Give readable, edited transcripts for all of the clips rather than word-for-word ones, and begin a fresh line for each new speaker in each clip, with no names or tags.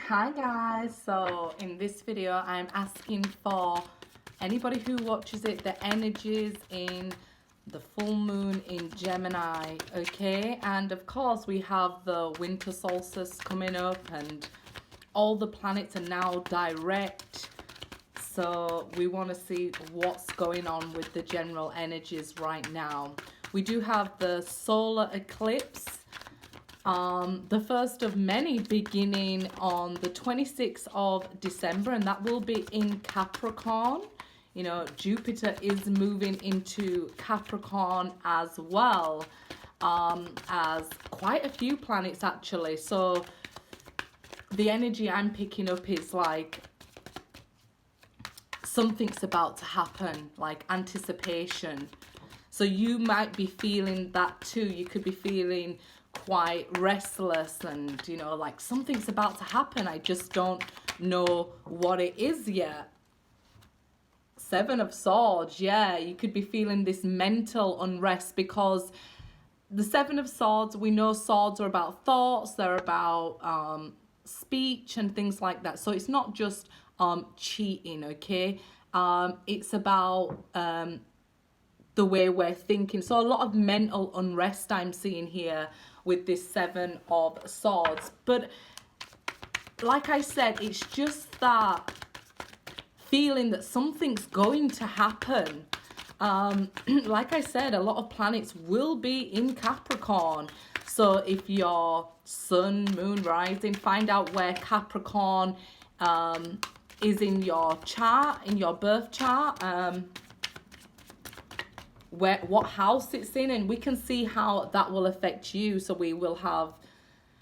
Hi guys, so in this video I'm asking for anybody who watches it the energies in the full moon in Gemini, okay? And of course we have the winter solstice coming up and all the planets are now direct, so we want to see what's going on with the general energies right now. We do have the solar eclipse, the first of many, beginning on the 26th of December, and that will be in Capricorn. You know, Jupiter is moving into Capricorn as well, as quite a few planets actually. So the energy I'm picking up is like something's about to happen, like anticipation. So you might be feeling that too. You could be feeling quite restless and, you know, like something's about to happen. I just don't know what it is yet. Seven of Swords, yeah, you could be feeling this mental unrest because the Seven of Swords, we know swords are about thoughts, they're about speech and things like that. So it's not just cheating, okay? It's about the way we're thinking. So a lot of mental unrest I'm seeing here with this Seven of Swords. But like I said, it's just that feeling that something's going to happen. Like I said, a lot of planets will be in Capricorn. So if your sun, moon, rising, find out where Capricorn is in your chart, in your birth chart, what house it's in, and we can see how that will affect you. So we will have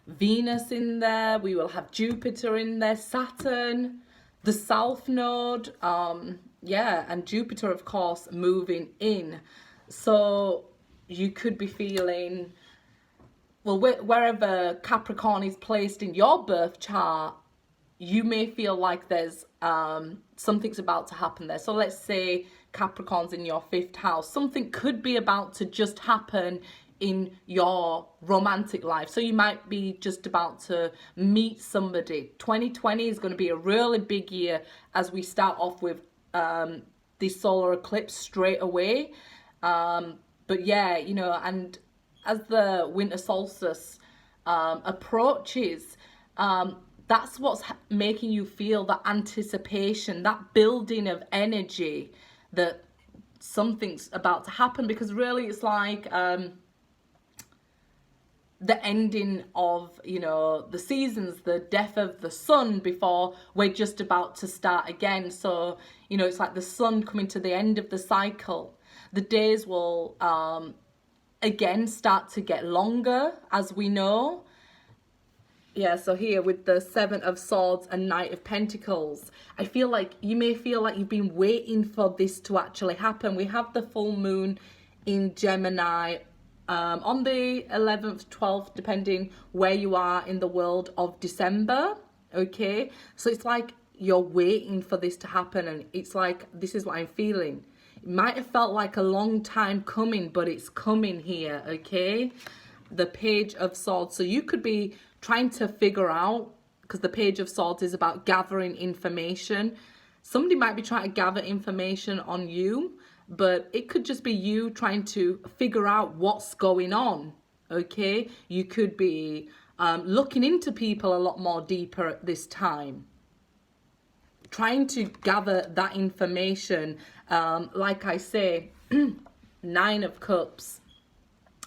Venus in there, we will have Jupiter in there, Saturn, the South Node, yeah, and Jupiter of course moving in. So you could be feeling, well, wherever Capricorn is placed in your birth chart, you may feel like there's something's about to happen there. So let's say Capricorn's in your fifth house. Something could be about to just happen in your romantic life. So you might be just about to meet somebody. 2020 is going to be a really big year as we start off with the solar eclipse straight away. But yeah, you know, and as the winter solstice approaches, that's what's making you feel that anticipation, that building of energy, that something's about to happen. Because really it's like the ending of, you know, the seasons, the death of the sun before we're just about to start again. So, you know, it's like the sun coming to the end of the cycle. The days will again start to get longer, as we know. Yeah, so here with the Seven of Swords and Knight of Pentacles, I feel like you may feel like you've been waiting for this to actually happen. We have the full moon in Gemini on the 11th, 12th, depending where you are in the world of December, okay? So it's like you're waiting for this to happen, and it's like, this is what I'm feeling. It might have felt like a long time coming, but it's coming here, okay? The Page of Swords. So you could be trying to figure out, because the Page of Swords is about gathering information. Somebody might be trying to gather information on you, but it could just be you trying to figure out what's going on, okay? You could be looking into people a lot more deeper at this time, trying to gather that information. Like I say, Nine of Cups.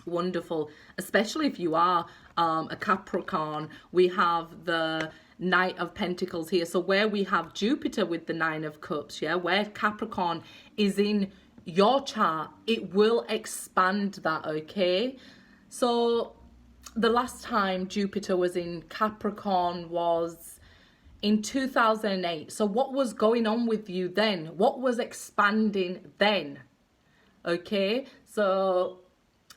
Wonderful, especially if you are a Capricorn. We have the Knight of Pentacles here. So where we have Jupiter with the Nine of Cups, yeah, where Capricorn is in your chart, it will expand that, okay? So the last time Jupiter was in Capricorn was in 2008. So what was going on with you then? What was expanding then? Okay, so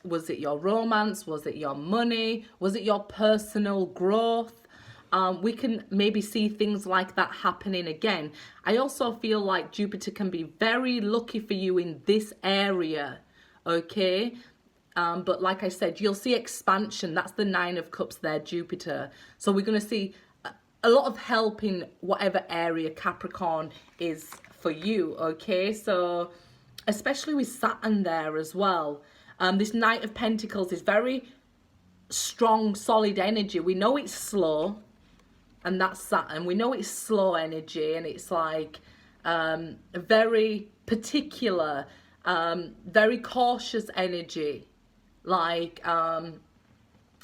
was it your romance? Was it your money? Was it your personal growth? We can maybe see things like that happening again. I also feel like Jupiter can be very lucky for you in this area, okay? But like I said, you'll see expansion. That's the Nine of Cups there, Jupiter. So we're going to see a lot of help in whatever area Capricorn is for you, okay? So especially with Saturn there as well. This Knight of Pentacles is very strong, solid energy. We know it's slow, and that's Saturn. We know it's slow energy, and it's like very particular, very cautious energy. Like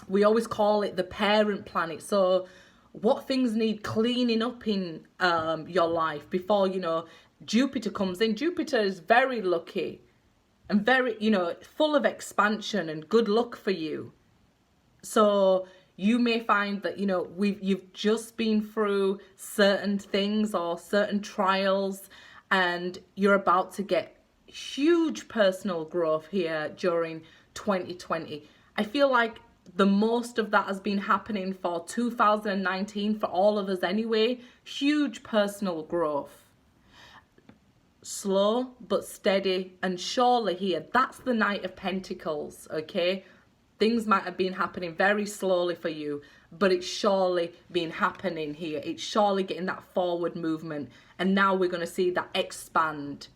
we always call it the parent planet. So what things need cleaning up in your life before, you know, Jupiter comes in. Jupiter is very lucky and very, you know, full of expansion and good luck for you. So you may find that, you know, you've just been through certain things or certain trials, and you're about to get huge personal growth here during 2020. I feel like the most of that has been happening for 2019 for all of us anyway. Huge personal growth. Slow but steady and surely here. That's the Knight of Pentacles, okay? Things might have been happening very slowly for you, but it's surely been happening here. It's surely getting that forward movement. And now we're going to see that expand,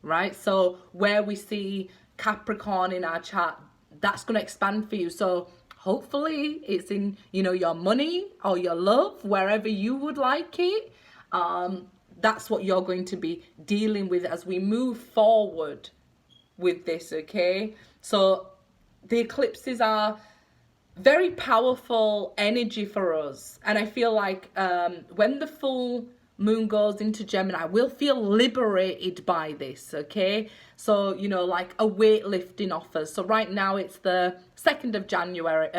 right? So where we see Capricorn in our chart, that's going to expand for you. So hopefully it's in, you know, your money or your love, wherever you would like it. That's what you're going to be dealing with as we move forward with this, okay? So the eclipses are very powerful energy for us. And I feel like when the full moon goes into Gemini, we'll feel liberated by this, okay? So, you know, like a weight lifting off us. So right now it's the 2nd of January,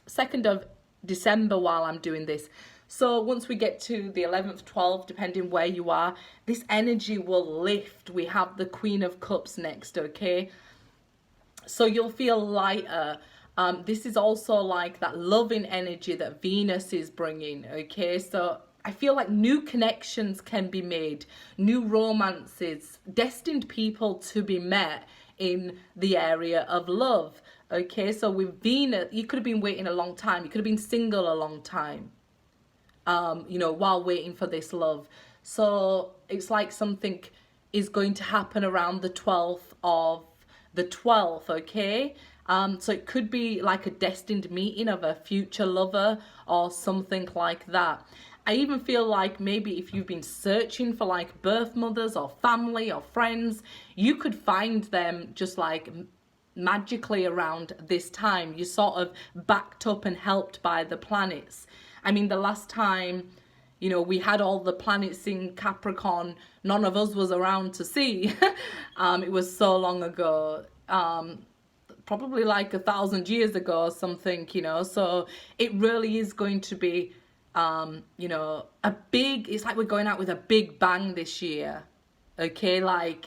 2nd of December while I'm doing this. So once we get to the 11th, 12th, depending where you are, this energy will lift. We have the Queen of Cups next, okay? So you'll feel lighter. This is also like that loving energy that Venus is bringing, okay? So I feel like new connections can be made, new romances, destined people to be met in the area of love, okay? So with Venus, you could have been waiting a long time. You could have been single a long time, you know, while waiting for this love. So it's like something is going to happen around the 12th of the 12th, okay? So it could be like a destined meeting of a future lover or something like that. I even feel like maybe if you've been searching for like birth mothers or family or friends, you could find them just like magically around this time. You're sort of backed up and helped by the planets. I mean, the last time, you know, we had all the planets in Capricorn, none of us was around to see. It was so long ago, probably like 1,000 years ago or something, you know. So it really is going to be, you know, it's like we're going out with a big bang this year, okay? Like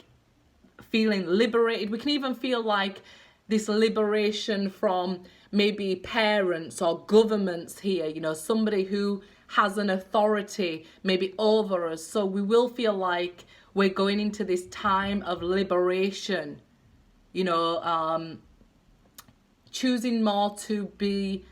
feeling liberated. We can even feel like this liberation from maybe parents or governments here, you know, somebody who has an authority maybe over us. So we will feel like we're going into this time of liberation, you know, choosing more to be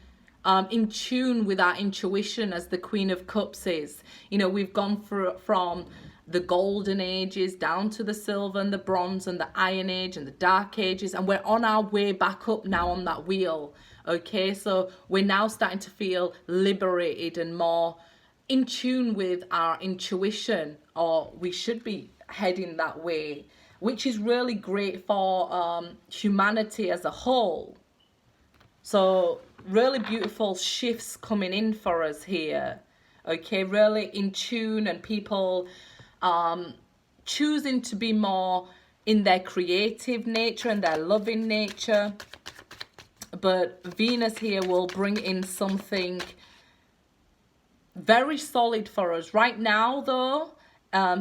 in tune with our intuition, as the Queen of Cups is. You know, we've gone from the golden ages down to the silver and the bronze and the iron age and the dark ages, and we're on our way back up now on that wheel, okay? So we're now starting to feel liberated and more in tune with our intuition, or we should be heading that way, which is really great for humanity as a whole. So really beautiful shifts coming in for us here, okay? Really in tune, and people choosing to be more in their creative nature and their loving nature. But Venus here will bring in something very solid for us. Right now though,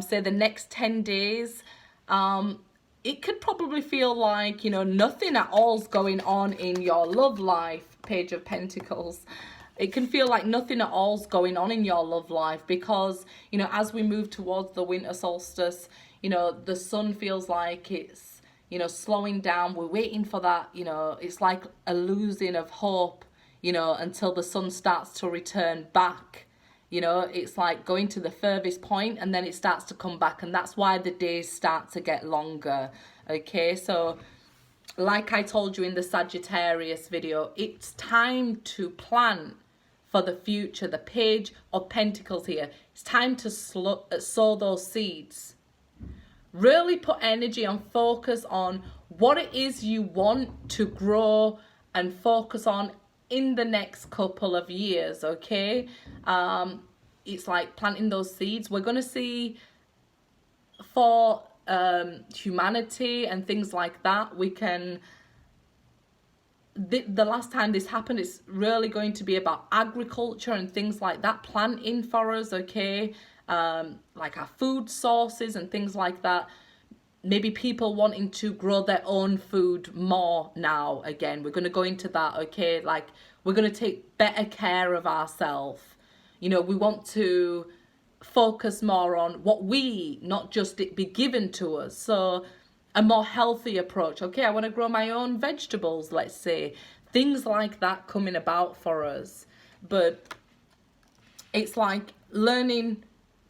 say the next 10 days, it could probably feel like, you know, nothing at all's going on in your love life, Page of Pentacles. It can feel like nothing at all's going on in your love life because, you know, as we move towards the winter solstice, you know, the sun feels like it's, you know, slowing down. We're waiting for that, you know, it's like a losing of hope, you know, until the sun starts to return back, You know, it's like going to the furthest point and then it starts to come back, and that's why the days start to get longer. Okay, so like I told you in the Sagittarius video, it's time to plan for the future. The Page of Pentacles here. It's time to sow those seeds. Really put energy and focus on what it is you want to grow and focus on in the next couple of years, okay? It's like planting those seeds. We're going to see for humanity and things like that, we can... The last time this happened, it's really going to be about agriculture and things like that, planting for us, okay? Like our food sources and things like that. Maybe people wanting to grow their own food more now again. We're going to go into that, okay? Like, we're going to take better care of ourselves. You know, we want to focus more on what we eat, not just it be given to us. So a more healthy approach. Okay, I want to grow my own vegetables, let's say. Things like that coming about for us. But it's like learning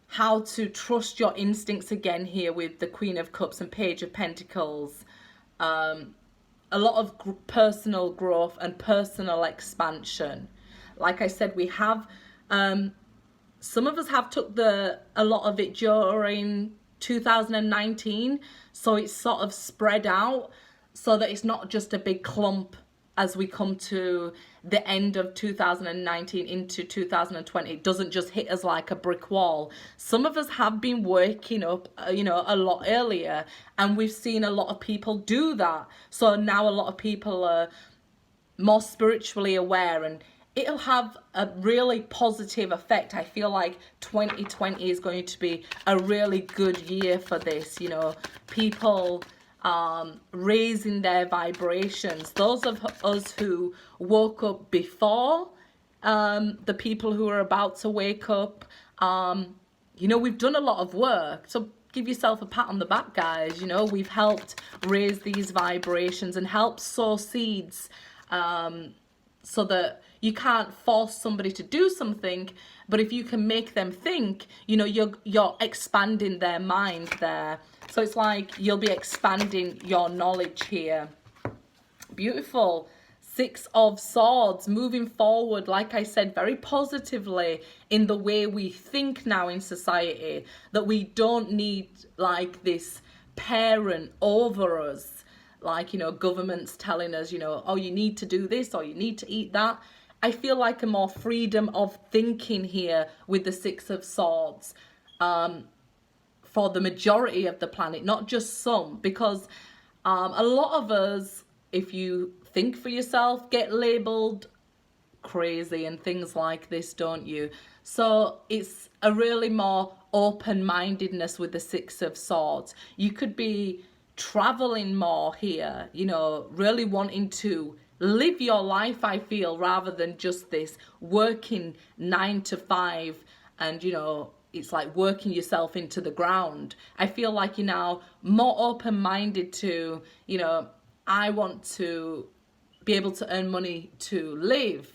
how to trust your instincts again here with the Queen of Cups and Page of Pentacles. A lot of personal growth and personal expansion. Like I said, we have... some of us have took a lot of it during 2019, so it's sort of spread out so that it's not just a big clump as we come to the end of 2019 into 2020. It doesn't just hit us like a brick wall. Some of us have been working up, you know, a lot earlier, and we've seen a lot of people do that. So now a lot of people are more spiritually aware, and it'll have a really positive effect. I feel like 2020 is going to be a really good year for this, you know, people raising their vibrations. Those of us who woke up before the people who are about to wake up, you know, we've done a lot of work. So give yourself a pat on the back, guys. You know, we've helped raise these vibrations and help sow seeds, so that you can't force somebody to do something, but if you can make them think, you know, you're expanding their mind there. So it's like you'll be expanding your knowledge here. Beautiful. Six of Swords, moving forward, like I said, very positively in the way we think now in society, that we don't need like this parent over us, like, you know, governments telling us, you know, oh, you need to do this or you need to eat that. I feel like a more freedom of thinking here with the Six of Swords for the majority of the planet, not just some, because a lot of us, if you think for yourself, get labelled crazy and things like this, don't you? So it's a really more open-mindedness with the Six of Swords. You could be traveling more here, you know, really wanting to live your life, I feel, rather than just this working 9 to 5 and, you know, it's like working yourself into the ground. I feel like you're now more open-minded to, you know, I want to be able to earn money to live.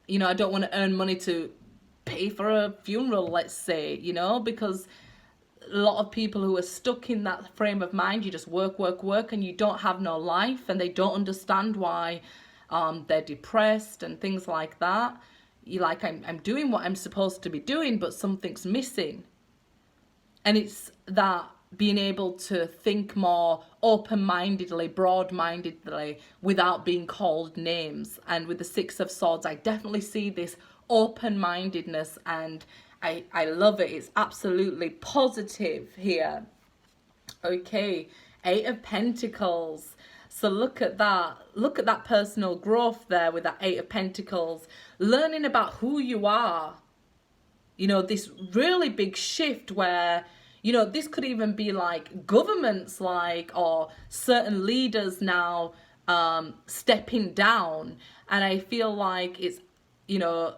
You know, I don't want to earn money to pay for a funeral, let's say, you know, because a lot of people who are stuck in that frame of mind, you just work, work, work, and you don't have no life, and they don't understand why they're depressed and things like that. You're like, I'm doing what I'm supposed to be doing, but something's missing. And it's that being able to think more open-mindedly, broad-mindedly, without being called names. And with the Six of Swords, I definitely see this open-mindedness, and I love it. It's absolutely positive here. Okay, Eight of Pentacles. So look at that. Look at that personal growth there with that Eight of Pentacles. Learning about who you are. You know, this really big shift where, you know, this could even be like governments, like, or certain leaders now stepping down. And I feel like it's, you know,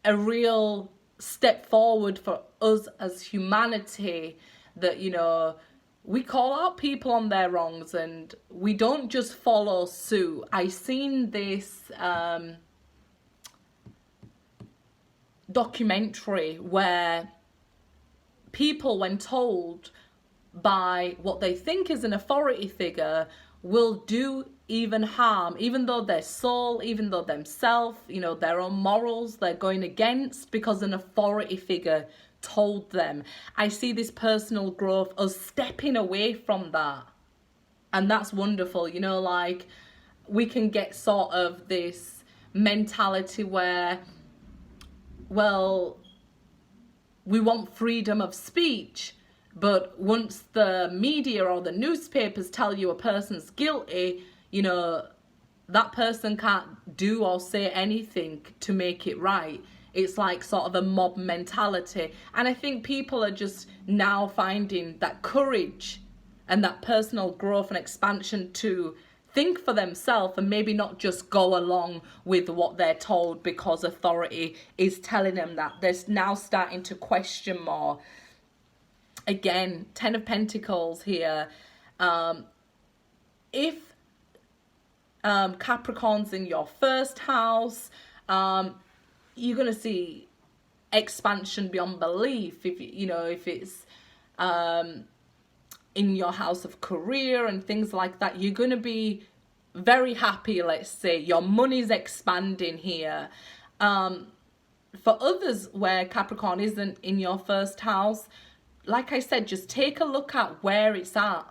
a real step forward for us as humanity, that, you know, we call out people on their wrongs and we don't just follow suit. I seen this documentary where people, when told by what they think is an authority figure, will do even harm, even though their soul, even though themselves, you know, their own morals, they're going against because an authority figure told them. I see this personal growth, us stepping away from that. And that's wonderful, you know, like we can get sort of this mentality where, well, we want freedom of speech, but once the media or the newspapers tell you a person's guilty, you know, that person can't do or say anything to make it right. It's like sort of a mob mentality. And I think people are just now finding that courage and that personal growth and expansion to think for themselves and maybe not just go along with what they're told because authority is telling them that. They're now starting to question more. Again, 10 of Pentacles here. If Capricorn's in your first house, you're going to see expansion beyond belief. If you know, if it's in your house of career and things like that, you're going to be very happy. Let's say your money's expanding here. For others where Capricorn isn't in your first house, like I said, just take a look at where it's at,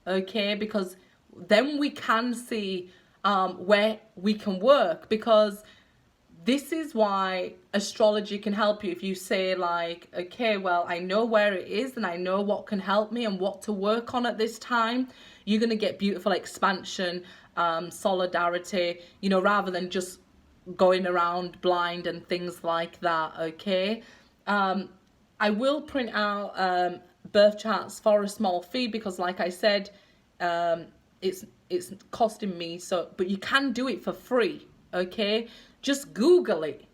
okay? Because then we can see where we can work, because this is why astrology can help you. If you say like, okay, well, I know where it is and I know what can help me and what to work on at this time, you're going to get beautiful expansion, solidarity, you know, rather than just going around blind and things like that, okay? I will print out birth charts for a small fee because, like I said, it's costing me, so, but you can do it for free, okay? Just Google it.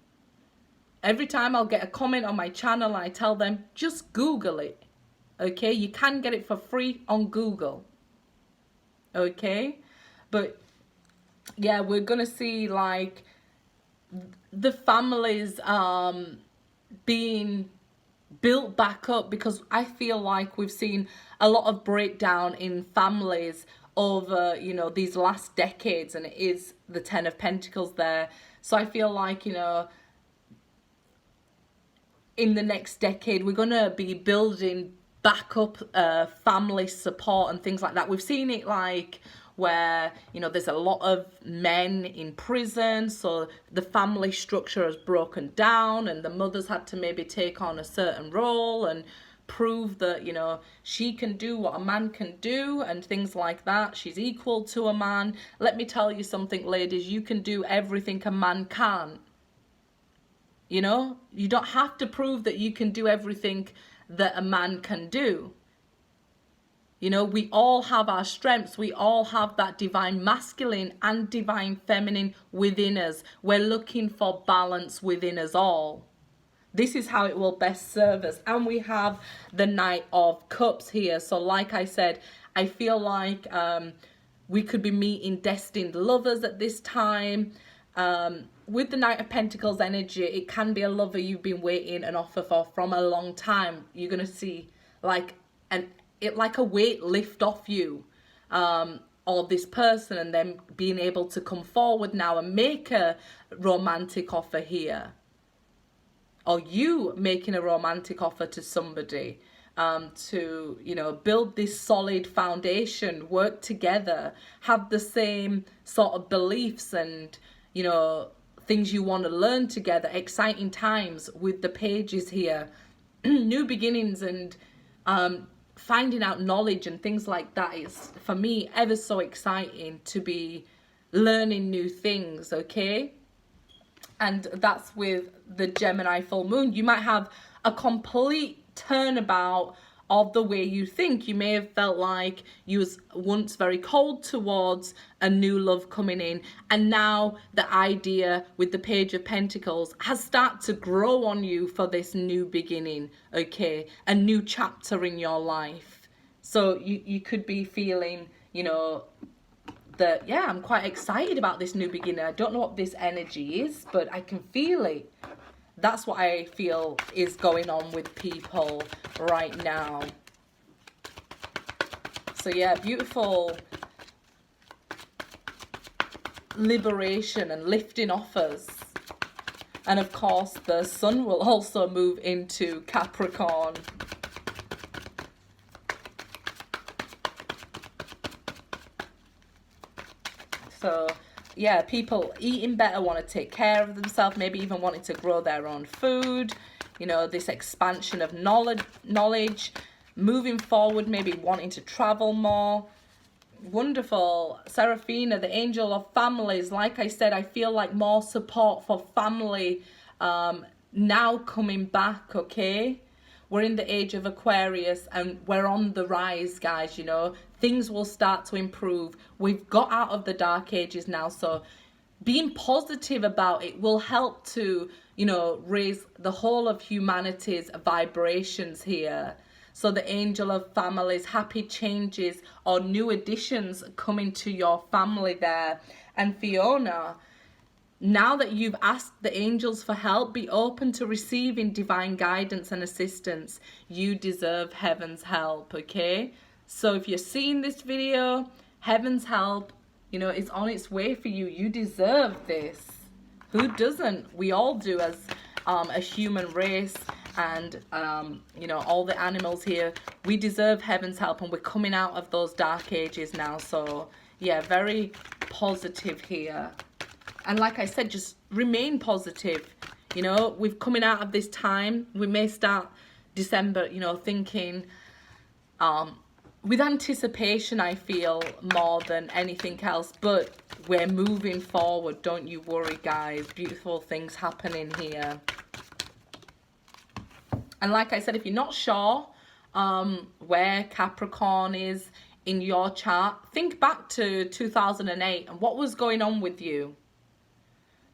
Every time I'll get a comment on my channel, I tell them, just Google it, okay? You can get it for free on Google, okay? But yeah, we're gonna see like the families being built back up, because I feel like we've seen a lot of breakdown in families over, you know, these last decades, and it is the 10 of Pentacles there. So I feel like, you know, in the next decade, we're going to be building back up family support and things like that. We've seen it like where, you know, there's a lot of men in prison, so the family structure has broken down and the mothers had to maybe take on a certain role and prove that, you know, she can do what a man can do and things like that. She's equal to a man. Let me tell you something, ladies, you can do everything a man can. You know, you don't have to prove that you can do everything that a man can do. You know, we all have our strengths. We all have that divine masculine and divine feminine within us. We're looking for balance within us all. This is how it will best serve us. And we have the Knight of Cups here. So like I said, I feel like we could be meeting destined lovers at this time. With the Knight of Pentacles energy, it can be a lover you've been waiting an offer for from a long time. You're going to see like like a weight lift off you, or this person, and then being able to come forward now and make a romantic offer here. Or you making a romantic offer to somebody, to, you know, build this solid foundation, work together, have the same sort of beliefs and, you know, things you want to learn together. Exciting times with the pages here. New beginnings and finding out knowledge and things like that is, for me, ever so exciting to be learning new things, okay? And that's with the Gemini full moon. You might have a complete turnabout of the way you think. You may have felt like you was once very cold towards a new love coming in, and now the idea with the Page of Pentacles has started to grow on you for this new beginning, okay? A new chapter in your life. So you could be feeling, you know, that, yeah, I'm quite excited about this new beginning. I don't know what this energy is, but I can feel it. That's what I feel is going on with people right now. So yeah, beautiful liberation and lifting offers. And of course, the sun will also move into Capricorn. So yeah, people eating better, want to take care of themselves, maybe even wanting to grow their own food. You know, this expansion of knowledge, moving forward, maybe wanting to travel more. Wonderful. Seraphina, the angel of families. Like I said, I feel like more support for family now coming back, okay? We're in the age of Aquarius and we're on the rise, guys, you know. Things will start to improve. We've got out of the dark ages now, so being positive about it will help to, you know, raise the whole of humanity's vibrations here. So the angel of families, happy changes or new additions coming to your family there. And Fiona, now that you've asked the angels for help, be open to receiving divine guidance and assistance. You deserve heaven's help, okay? So if you're seeing this video, heaven's help, you know, is on its way for you. You deserve this. Who doesn't? We all do as a human race. And, you know, all the animals here, we deserve heaven's help, and we're coming out of those dark ages now. So, yeah, very positive here. And like I said, just remain positive. You know, we're coming out of this time. We may start December, you know, thinking with anticipation, I feel, more than anything else. But we're moving forward. Don't you worry, guys. Beautiful things happening here. And like I said, if you're not sure where Capricorn is in your chart, think back to 2008 and what was going on with you.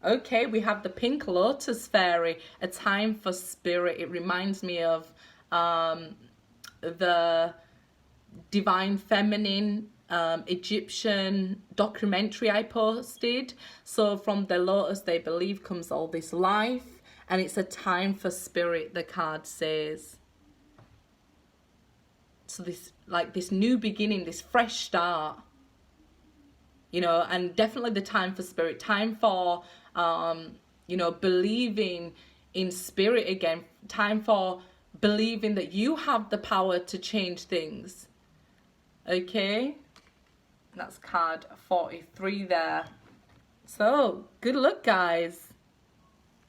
Okay, we have the pink lotus fairy, a time for spirit. It reminds me of the divine feminine Egyptian documentary I posted. So from the lotus, they believe, comes all this life. And it's a time for spirit, the card says. So this, like this new beginning, this fresh start, you know, and definitely the time for spirit, time for, you know, believing in spirit again, time for believing that you have the power to change things. Okay, that's card 43 there. So good luck, guys.